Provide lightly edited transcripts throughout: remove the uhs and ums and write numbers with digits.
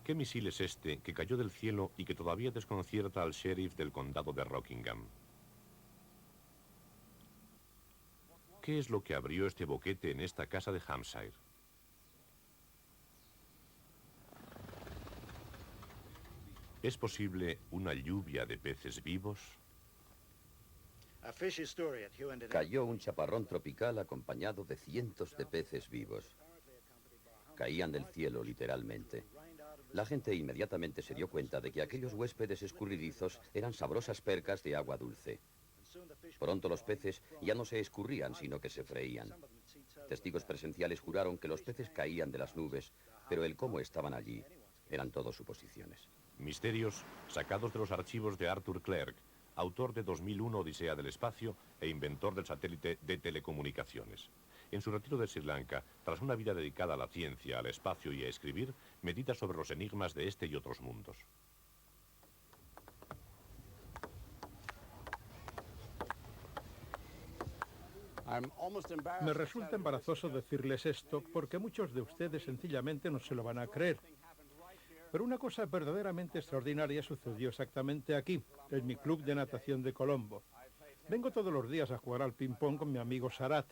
¿Qué misil es este que cayó del cielo y que todavía desconcierta al sheriff del condado de Rockingham? ¿Qué es lo que abrió este boquete en esta casa de Hampshire? ¿Es posible una lluvia de peces vivos? Cayó un chaparrón tropical acompañado de cientos de peces vivos. Caían del cielo, literalmente. La gente inmediatamente se dio cuenta de que aquellos huéspedes escurridizos eran sabrosas percas de agua dulce. Pronto los peces ya no se escurrían, sino que se freían. Testigos presenciales juraron que los peces caían de las nubes, pero el cómo estaban allí eran todo suposiciones. Misterios sacados de los archivos de Arthur Clarke, autor de 2001 Odisea del Espacio e inventor del satélite de telecomunicaciones. En su retiro de Sri Lanka, tras una vida dedicada a la ciencia, al espacio y a escribir, medita sobre los enigmas de este y otros mundos. Me resulta embarazoso decirles esto porque muchos de ustedes sencillamente no se lo van a creer. Pero una cosa verdaderamente extraordinaria sucedió exactamente aquí, en mi club de natación de Colombo. Vengo todos los días a jugar al ping-pong con mi amigo Sarat.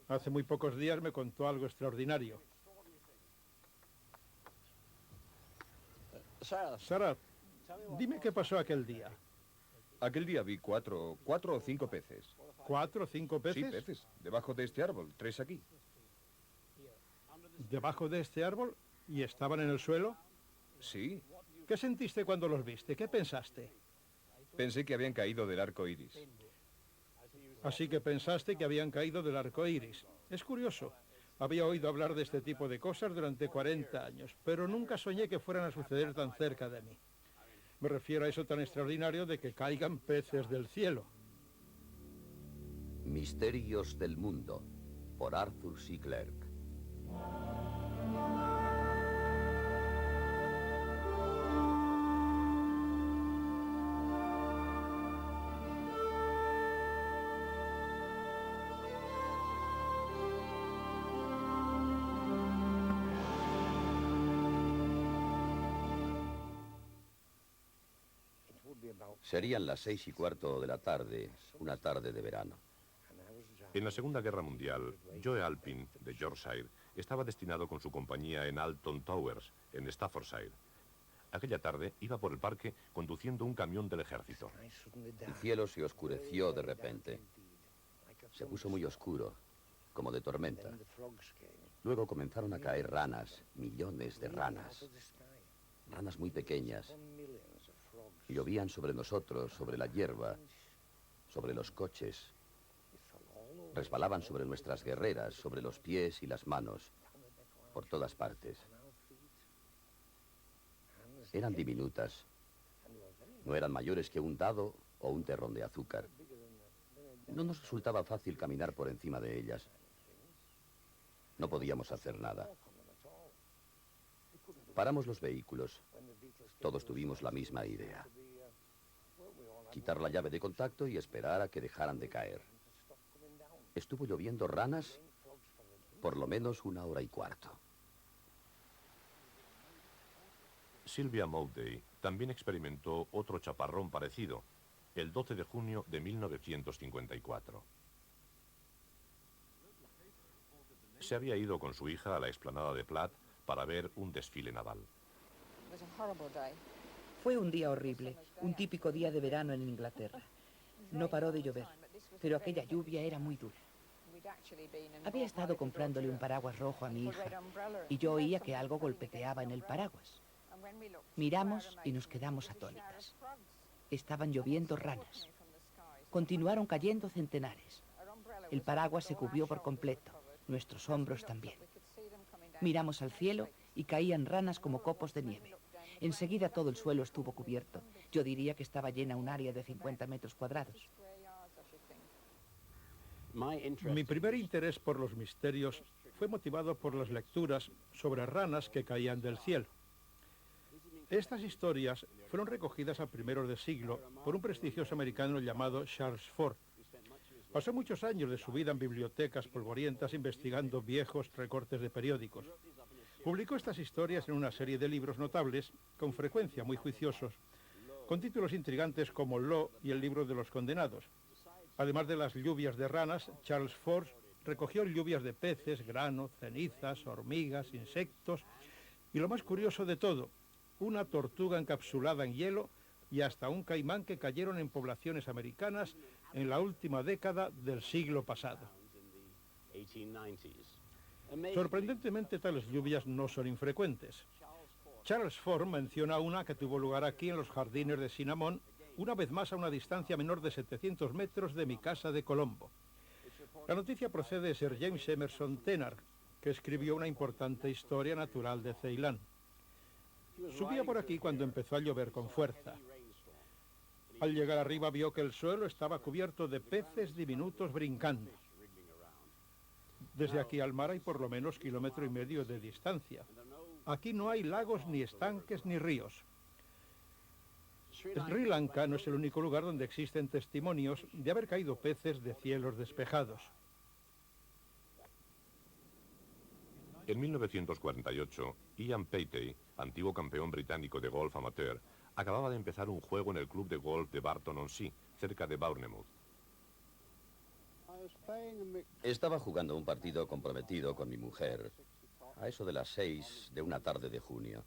Hace muy pocos días me contó algo extraordinario. Sarat, dime qué pasó aquel día. Aquel día vi cuatro o cinco peces. ¿4 o 5 peces? Sí, peces. Debajo de este árbol, 3 aquí. ¿Debajo de este árbol? ¿Y estaban en el suelo? Sí. ¿Qué sentiste cuando los viste? ¿Qué pensaste? Pensé que habían caído del arco iris. Así que pensaste que habían caído del arco iris. Es curioso. Había oído hablar de este tipo de cosas durante 40 años, pero nunca soñé que fueran a suceder tan cerca de mí. Me refiero a eso tan extraordinario de que caigan peces del cielo. Misterios del mundo, por Arthur C. Clarke. Serían las 6:15 de la tarde, una tarde de verano. En la Segunda Guerra Mundial, Joe Alpin, de Yorkshire, estaba destinado con su compañía en Alton Towers, en Staffordshire. Aquella tarde iba por el parque conduciendo un camión del ejército. El cielo se oscureció de repente. Se puso muy oscuro, como de tormenta. Luego comenzaron a caer ranas, millones de ranas. Ranas muy pequeñas. Llovían sobre nosotros, sobre la hierba, sobre los coches. Resbalaban sobre nuestras guerreras, sobre los pies y las manos, por todas partes. Eran diminutas. No eran mayores que un dado o un terrón de azúcar. No nos resultaba fácil caminar por encima de ellas. No podíamos hacer nada. Paramos los vehículos. Todos tuvimos la misma idea. Quitar la llave de contacto y esperar a que dejaran de caer. Estuvo lloviendo ranas por lo menos 1 hora y cuarto. Sylvia Mowday también experimentó otro chaparrón parecido, el 12 de junio de 1954. Se había ido con su hija a la explanada de Platt para ver un desfile naval. Fue un día horrible, un típico día de verano en Inglaterra. No paró de llover, pero aquella lluvia era muy dura. Había estado comprándole un paraguas rojo a mi hija y yo oía que algo golpeteaba en el paraguas. Miramos y nos quedamos atónitas. Estaban lloviendo ranas. Continuaron cayendo centenares. El paraguas se cubrió por completo, nuestros hombros también. Miramos al cielo y caían ranas como copos de nieve. Enseguida todo el suelo estuvo cubierto. Yo diría que estaba llena un área de 50 metros cuadrados. Mi primer interés por los misterios fue motivado por las lecturas sobre ranas que caían del cielo. Estas historias fueron recogidas a primeros de siglo por un prestigioso americano llamado Charles Fort. Pasó muchos años de su vida en bibliotecas polvorientas investigando viejos recortes de periódicos. Publicó estas historias en una serie de libros notables, con frecuencia muy juiciosos, con títulos intrigantes como Lo y el libro de los condenados. Además de las lluvias de ranas, Charles Fort recogió lluvias de peces, grano, cenizas, hormigas, insectos y lo más curioso de todo, una tortuga encapsulada en hielo y hasta un caimán que cayeron en poblaciones americanas en la última década del siglo pasado. Sorprendentemente, tales lluvias no son infrecuentes. Charles Fort menciona una que tuvo lugar aquí en los jardines de Cinnamon, una vez más a una distancia menor de 700 metros de mi casa de Colombo. La noticia procede de Sir James Emerson Tennant, que escribió una importante historia natural de Ceilán. Subía por aquí cuando empezó a llover con fuerza. Al llegar arriba vio que el suelo estaba cubierto de peces diminutos brincando. Desde aquí al mar hay por lo menos 1,5 kilómetros de distancia. Aquí no hay lagos, ni estanques, ni ríos. Sri Lanka no es el único lugar donde existen testimonios de haber caído peces de cielos despejados. En 1948, Ian Paytey, antiguo campeón británico de golf amateur, acababa de empezar un juego en el club de golf de Barton-on-Sea, cerca de Bournemouth. Estaba jugando un partido comprometido con mi mujer, a eso de las 6 de una tarde de junio.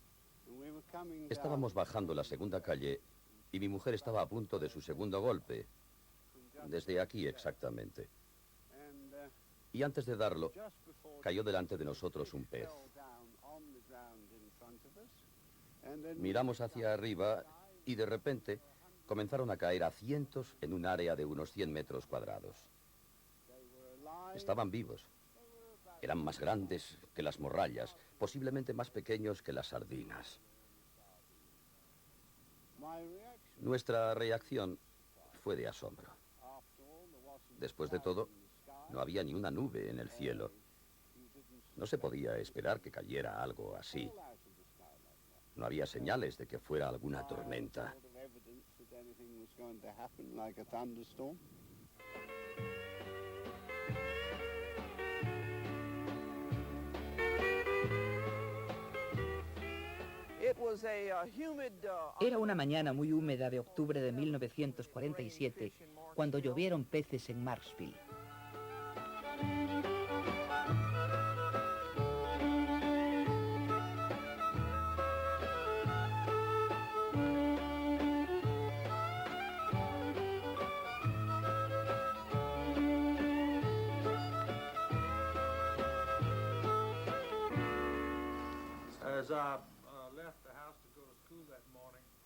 Estábamos bajando la segunda calle y mi mujer estaba a punto de su segundo golpe, desde aquí exactamente. Y antes de darlo, cayó delante de nosotros un pez. Miramos hacia arriba y de repente comenzaron a caer a cientos en un área de unos 100 metros cuadrados. Estaban vivos. Eran más grandes que las morrallas, posiblemente más pequeños que las sardinas. Nuestra reacción fue de asombro. Después de todo, no había ni una nube en el cielo. No se podía esperar que cayera algo así. No había señales de que fuera alguna tormenta. Era una mañana muy húmeda de octubre de 1947, cuando llovieron peces en Marksville.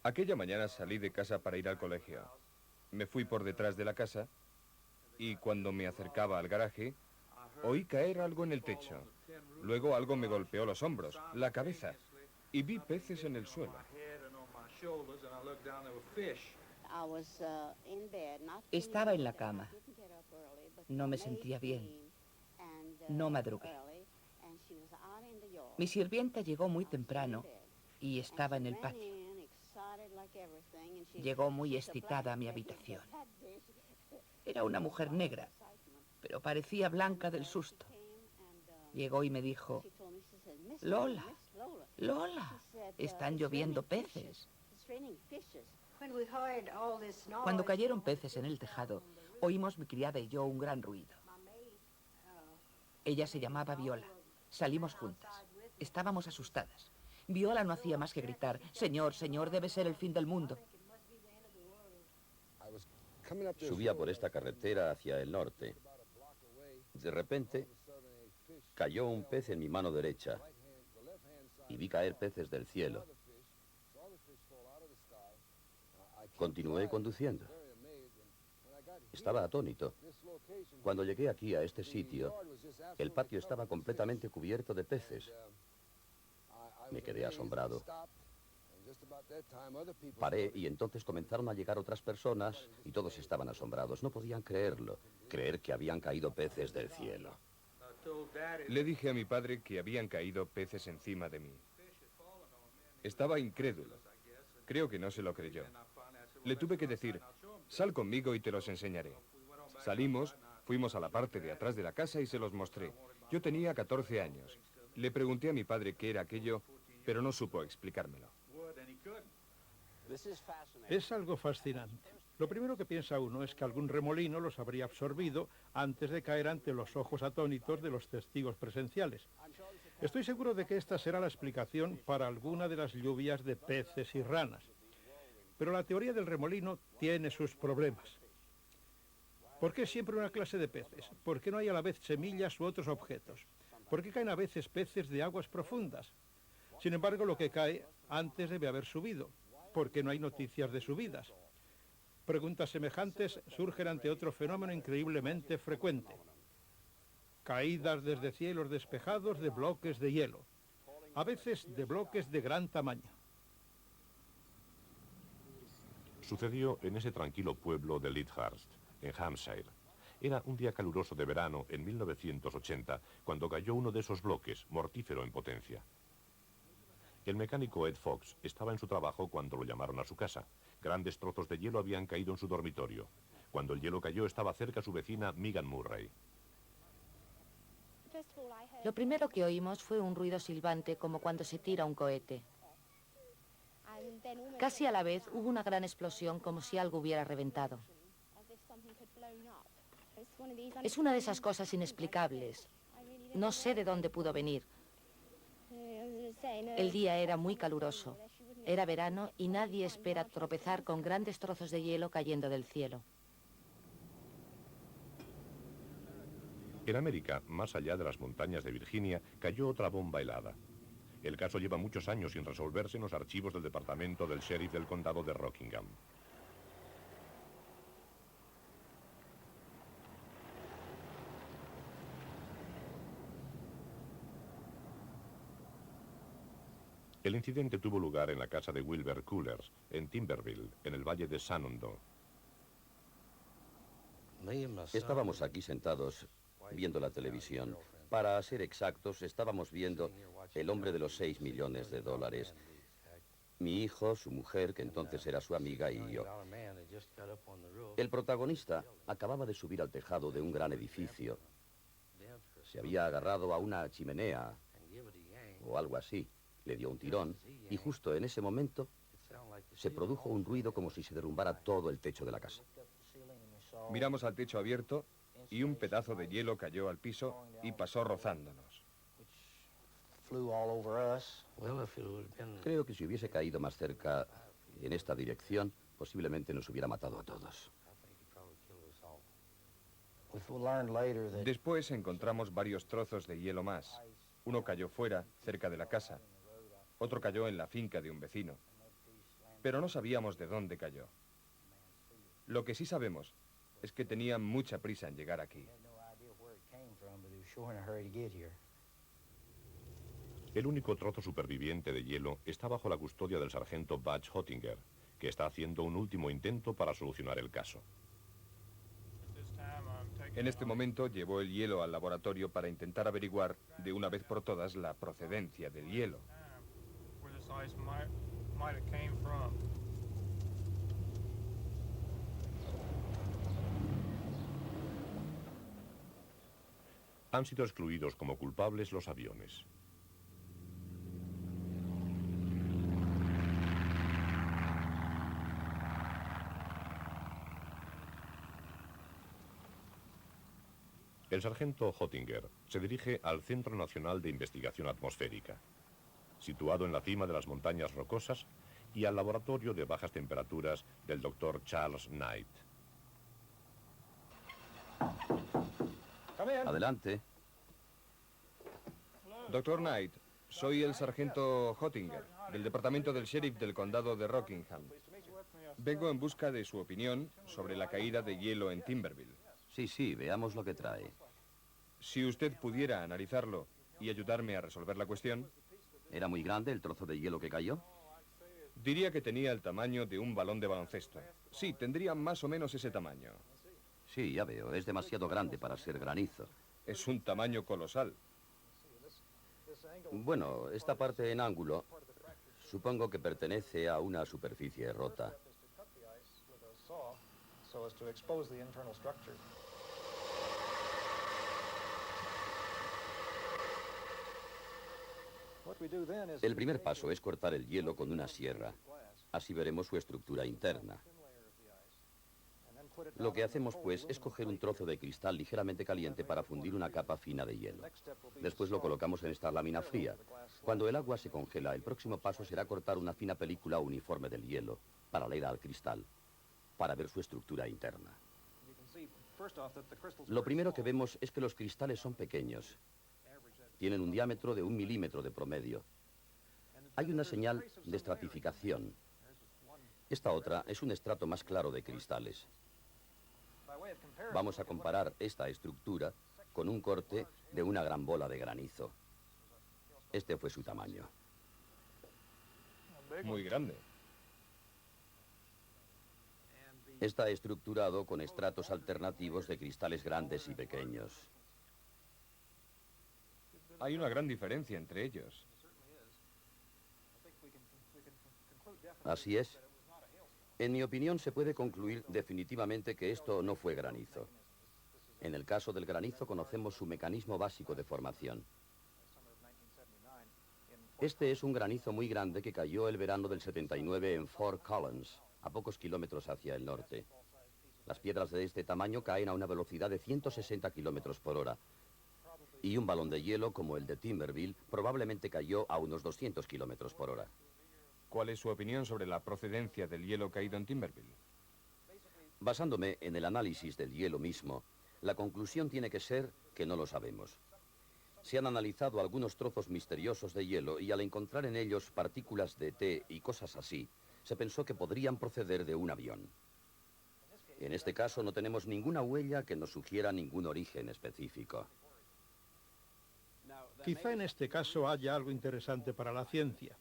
Aquella mañana salí de casa para ir al colegio. Me fui por detrás de la casa y cuando me acercaba al garaje, oí caer algo en el techo. Luego algo me golpeó los hombros, la cabeza, y vi peces en el suelo. Estaba en la cama. No me sentía bien. No madrugué. Mi sirvienta llegó muy temprano y estaba en el patio. Llegó muy excitada a mi habitación. Era una mujer negra, pero parecía blanca del susto. Llegó y me dijo, Lola, Lola, están lloviendo peces. Cuando cayeron peces en el tejado, oímos mi criada y yo un gran ruido. Ella se llamaba Viola. Salimos juntas. Estábamos asustadas. Viola no hacía más que gritar, Señor, Señor, debe ser el fin del mundo. Subía por esta carretera hacia el norte. De repente, cayó un pez en mi mano derecha y vi caer peces del cielo. Continué conduciendo. Estaba atónito. Cuando llegué aquí a este sitio, el patio estaba completamente cubierto de peces. Me quedé asombrado. Paré y entonces comenzaron a llegar otras personas y todos estaban asombrados. No podían creerlo, creer que habían caído peces del cielo. Le dije a mi padre que habían caído peces encima de mí. Estaba incrédulo. Creo que no se lo creyó. Le tuve que decir, sal conmigo y te los enseñaré. Salimos, fuimos a la parte de atrás de la casa y se los mostré. Yo tenía 14 años. Le pregunté a mi padre qué era aquello, pero no supo explicármelo. Es algo fascinante. Lo primero que piensa uno es que algún remolino los habría absorbido antes de caer ante los ojos atónitos de los testigos presenciales. Estoy seguro de que esta será la explicación para alguna de las lluvias de peces y ranas. Pero la teoría del remolino tiene sus problemas. ¿Por qué siempre una clase de peces? ¿Por qué no hay a la vez semillas u otros objetos? ¿Por qué caen a veces peces de aguas profundas? Sin embargo, lo que cae antes debe haber subido. ¿Por qué no hay noticias de subidas? Preguntas semejantes surgen ante otro fenómeno increíblemente frecuente. Caídas desde cielos despejados de bloques de hielo. A veces de bloques de gran tamaño. Sucedió en ese tranquilo pueblo de Lyndhurst, en Hampshire. Era un día caluroso de verano en 1980, cuando cayó uno de esos bloques, mortífero en potencia. El mecánico Ed Fox estaba en su trabajo cuando lo llamaron a su casa. Grandes trozos de hielo habían caído en su dormitorio. Cuando el hielo cayó, estaba cerca su vecina Megan Murray. Lo primero que oímos fue un ruido silbante como cuando se tira un cohete. Casi a la vez hubo una gran explosión como si algo hubiera reventado. Es una de esas cosas inexplicables. No sé de dónde pudo venir. El día era muy caluroso. Era verano y nadie espera tropezar con grandes trozos de hielo cayendo del cielo. En América, más allá de las montañas de Virginia, cayó otra bomba helada. El caso lleva muchos años sin resolverse en los archivos del departamento del sheriff del condado de Rockingham. El incidente tuvo lugar en la casa de Wilbur Coolers, en Timberville, en el valle de Shenandoah. Estábamos aquí sentados viendo la televisión. Para ser exactos, estábamos viendo El hombre de los 6 millones de dólares. Mi hijo, su mujer, que entonces era su amiga, y yo. El protagonista acababa de subir al tejado de un gran edificio. Se había agarrado a una chimenea o algo así. Le dio un tirón y justo en ese momento se produjo un ruido como si se derrumbara todo el techo de la casa. Miramos al techo abierto y un pedazo de hielo cayó al piso y pasó rozándonos. Creo que si hubiese caído más cerca en esta dirección, posiblemente nos hubiera matado a todos. Después encontramos varios trozos de hielo más. Uno cayó fuera, cerca de la casa. Otro cayó en la finca de un vecino. Pero no sabíamos de dónde cayó. Lo que sí sabemos es que tenían mucha prisa en llegar aquí. El único trozo superviviente de hielo está bajo la custodia del sargento Butch Hottinger, que está haciendo un último intento para solucionar el caso. En este momento llevó el hielo al laboratorio para intentar averiguar de una vez por todas la procedencia del hielo. Han sido excluidos como culpables los aviones. El sargento Hottinger se dirige al Centro Nacional de Investigación Atmosférica, situado en la cima de las montañas rocosas, y al laboratorio de bajas temperaturas del Dr. Charles Knight. Adelante. Dr. Knight, soy el sargento Hottinger, del departamento del sheriff del condado de Rockingham. Vengo en busca de su opinión sobre la caída de hielo en Timberville. Sí, veamos lo que trae. Si usted pudiera analizarlo y ayudarme a resolver la cuestión. ¿Era muy grande el trozo de hielo que cayó? Diría que tenía el tamaño de un balón de baloncesto. Sí, tendría más o menos ese tamaño. Sí, ya veo. Es demasiado grande para ser granizo. Es un tamaño colosal. Bueno, esta parte en ángulo supongo que pertenece a una superficie rota. El primer paso es cortar el hielo con una sierra. Así veremos su estructura interna. Lo que hacemos, pues, es coger un trozo de cristal ligeramente caliente para fundir una capa fina de hielo. Después lo colocamos en esta lámina fría. Cuando el agua se congela, el próximo paso será cortar una fina película uniforme del hielo, paralela al cristal, para ver su estructura interna. Lo primero que vemos es que los cristales son pequeños. Tienen un diámetro de 1 milímetro de promedio. Hay una señal de estratificación. Esta otra es un estrato más claro de cristales. Vamos a comparar esta estructura con un corte de una gran bola de granizo. Este fue su tamaño. Muy grande. Está estructurado con estratos alternativos de cristales grandes y pequeños. Hay una gran diferencia entre ellos. Así es. En mi opinión, se puede concluir definitivamente que esto no fue granizo. En el caso del granizo conocemos su mecanismo básico de formación. Este es un granizo muy grande que cayó el verano del 79 en Fort Collins, a pocos kilómetros hacia el norte. Las piedras de este tamaño caen a una velocidad de 160 kilómetros por hora. Y un balón de hielo como el de Timberville probablemente cayó a unos 200 kilómetros por hora. ¿Cuál es su opinión sobre la procedencia del hielo caído en Timberville? Basándome en el análisis del hielo mismo, la conclusión tiene que ser que no lo sabemos. Se han analizado algunos trozos misteriosos de hielo y al encontrar en ellos partículas de té y cosas así, se pensó que podrían proceder de un avión. En este caso no tenemos ninguna huella que nos sugiera ningún origen específico. Quizá en este caso haya algo interesante para la ciencia.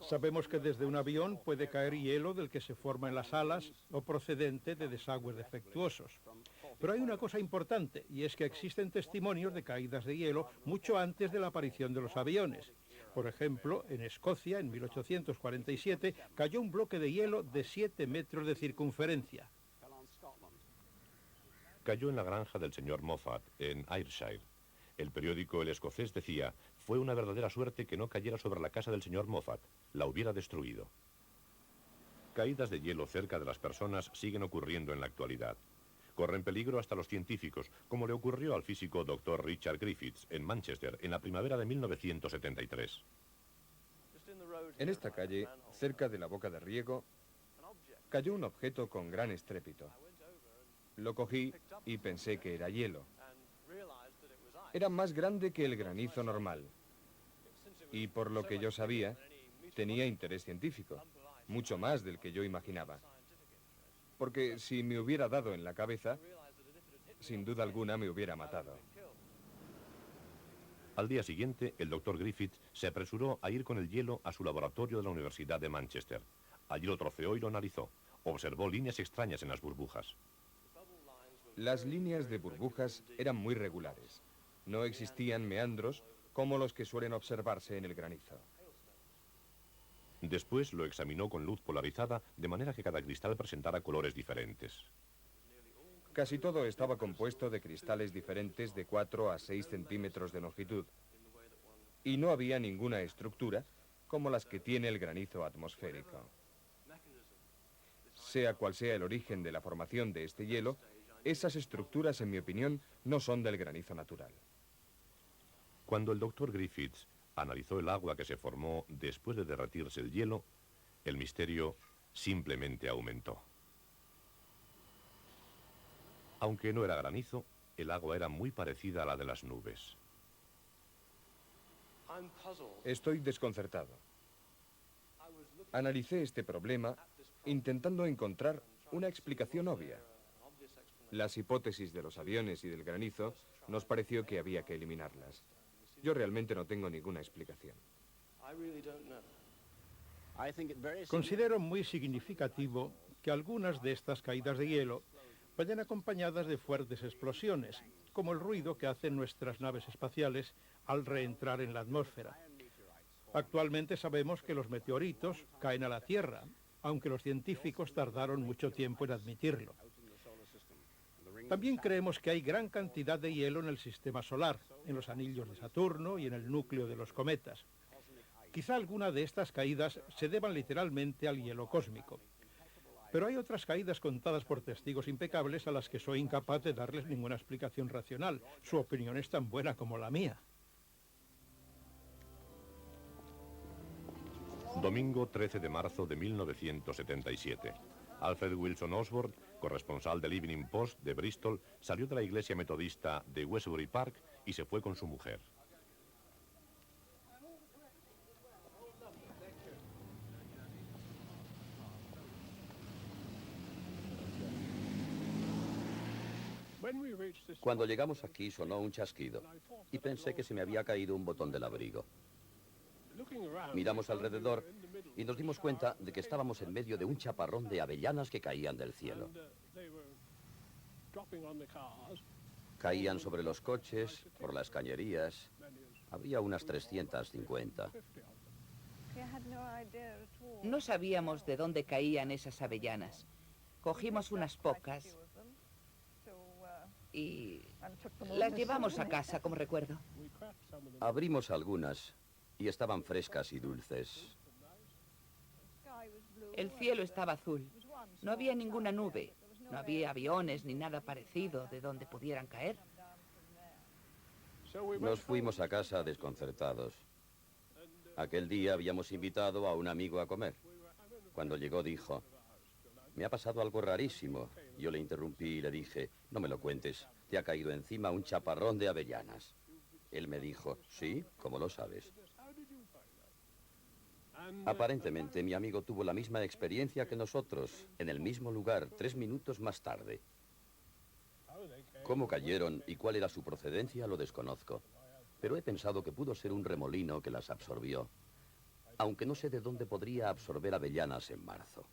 Sabemos que desde un avión puede caer hielo del que se forma en las alas o procedente de desagües defectuosos. Pero hay una cosa importante, y es que existen testimonios de caídas de hielo mucho antes de la aparición de los aviones. Por ejemplo, en Escocia, en 1847, cayó un bloque de hielo de 7 metros de circunferencia. Cayó en la granja del señor Moffat, en Ayrshire. El periódico El Escocés decía: fue una verdadera suerte que no cayera sobre la casa del señor Moffat, la hubiera destruido. Caídas de hielo cerca de las personas siguen ocurriendo en la actualidad. Corren peligro hasta los científicos, como le ocurrió al físico Dr. Richard Griffiths en Manchester en la primavera de 1973. En esta calle, cerca de la boca de riego, cayó un objeto con gran estrépito. Lo cogí y pensé que era hielo. Era más grande que el granizo normal. Y por lo que yo sabía, tenía interés científico, mucho más del que yo imaginaba. Porque si me hubiera dado en la cabeza, sin duda alguna me hubiera matado. Al día siguiente, el doctor Griffith se apresuró a ir con el hielo a su laboratorio de la Universidad de Manchester. Allí lo troceó y lo analizó. Observó líneas extrañas en las burbujas. Las líneas de burbujas eran muy regulares. No existían meandros como los que suelen observarse en el granizo. Después lo examinó con luz polarizada, de manera que cada cristal presentara colores diferentes. Casi todo estaba compuesto de cristales diferentes de 4 a 6 centímetros de longitud. Y no había ninguna estructura como las que tiene el granizo atmosférico. Sea cual sea el origen de la formación de este hielo, esas estructuras, en mi opinión, no son del granizo natural. Cuando el doctor Griffiths analizó el agua que se formó después de derretirse el hielo, el misterio simplemente aumentó. Aunque no era granizo, el agua era muy parecida a la de las nubes. Estoy desconcertado. Analicé este problema intentando encontrar una explicación obvia. Las hipótesis de los aviones y del granizo nos pareció que había que eliminarlas. Yo realmente no tengo ninguna explicación. Considero muy significativo que algunas de estas caídas de hielo vayan acompañadas de fuertes explosiones, como el ruido que hacen nuestras naves espaciales al reentrar en la atmósfera. Actualmente sabemos que los meteoritos caen a la Tierra, aunque los científicos tardaron mucho tiempo en admitirlo. También creemos que hay gran cantidad de hielo en el sistema solar, en los anillos de Saturno y en el núcleo de los cometas. Quizá alguna de estas caídas se deban literalmente al hielo cósmico. Pero hay otras caídas contadas por testigos impecables a las que soy incapaz de darles ninguna explicación racional. Su opinión es tan buena como la mía. Domingo 13 de marzo de 1977. Alfred Wilson Osborne, corresponsal del Evening Post de Bristol, salió de la iglesia metodista de Westbury Park y se fue con su mujer. Cuando llegamos aquí sonó un chasquido y pensé que se me había caído un botón del abrigo. Miramos alrededor y nos dimos cuenta de que estábamos en medio de un chaparrón de avellanas que caían del cielo. Caían sobre los coches, por las cañerías. Había unas 350. No sabíamos de dónde caían esas avellanas. Cogimos unas pocas y las llevamos a casa, como recuerdo. Abrimos algunas y estaban frescas y dulces. El cielo estaba azul. No había ninguna nube. No había aviones ni nada parecido de donde pudieran caer. Nos fuimos a casa desconcertados. Aquel día habíamos invitado a un amigo a comer. Cuando llegó dijo: me ha pasado algo rarísimo. Yo le interrumpí y le dije: no me lo cuentes, te ha caído encima un chaparrón de avellanas. Él me dijo: sí, ¿cómo lo sabes? Aparentemente mi amigo tuvo la misma experiencia que nosotros, en el mismo lugar, 3 minutos más tarde. Cómo cayeron y cuál era su procedencia lo desconozco, pero he pensado que pudo ser un remolino que las absorbió, aunque no sé de dónde podría absorber avellanas en marzo.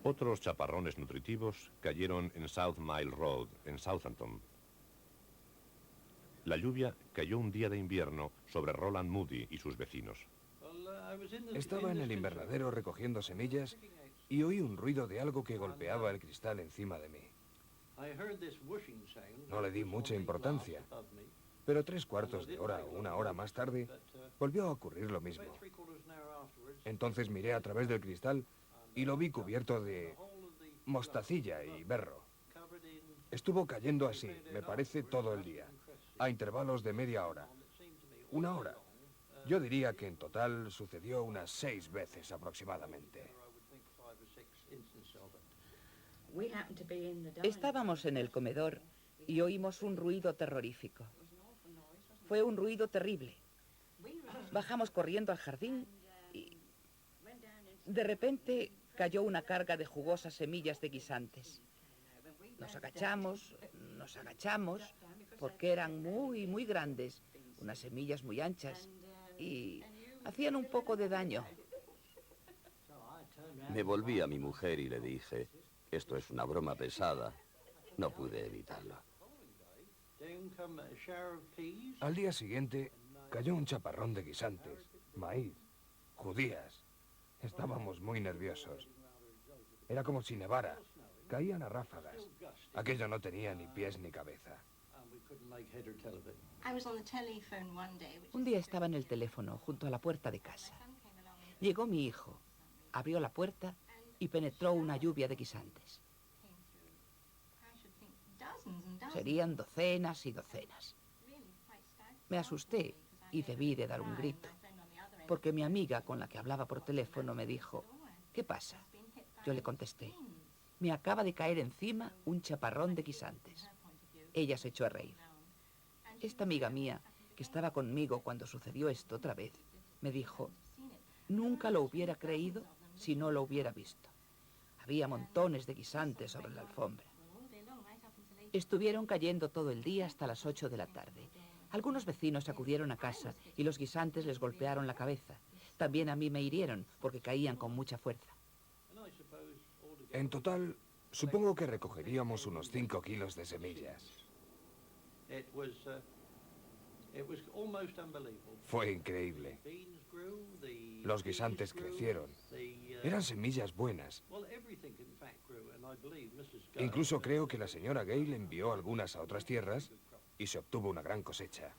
Otros chaparrones nutritivos cayeron en South Mile Road, en Southampton. La lluvia cayó un día de invierno sobre Roland Moody y sus vecinos. Estaba en el invernadero recogiendo semillas y oí un ruido de algo que golpeaba el cristal encima de mí. No le di mucha importancia, pero 3/4 de hora o 1 hora más tarde volvió a ocurrir lo mismo. Entonces miré a través del cristal y lo vi cubierto de mostacilla y berro. Estuvo cayendo así, me parece, todo el día, a intervalos de media hora. 1 hora. Yo diría que en total sucedió unas 6 veces aproximadamente. Estábamos en el comedor y oímos un ruido terrorífico. Fue un ruido terrible. Bajamos corriendo al jardín y de repente cayó una carga de jugosas semillas de guisantes. Nos agachamos, porque eran muy grandes, unas semillas muy anchas, y hacían un poco de daño. Me volví a mi mujer y le dije: esto es una broma pesada. No pude evitarlo. Al día siguiente cayó un chaparrón de guisantes, maíz, judías. Estábamos muy nerviosos. Era como si nevara. Caían a ráfagas. Aquello no tenía ni pies ni cabeza. Un día estaba en el teléfono, junto a la puerta de casa. Llegó mi hijo, abrió la puerta y penetró una lluvia de guisantes. Serían docenas y docenas. Me asusté y debí de dar un grito, porque mi amiga con la que hablaba por teléfono me dijo: ¿qué pasa? Yo le contesté: me acaba de caer encima un chaparrón de guisantes. Ella se echó a reír. Esta amiga mía, que estaba conmigo cuando sucedió esto otra vez, me dijo: nunca lo hubiera creído si no lo hubiera visto. Había montones de guisantes sobre la alfombra. Estuvieron cayendo todo el día hasta las 8 de la tarde. Algunos vecinos acudieron a casa y los guisantes les golpearon la cabeza. También a mí me hirieron porque caían con mucha fuerza. En total, supongo que recogeríamos unos 5 kilos de semillas. Fue increíble. Los guisantes crecieron. Eran semillas buenas. Incluso creo que la señora Gale envió algunas a otras tierras y se obtuvo una gran cosecha.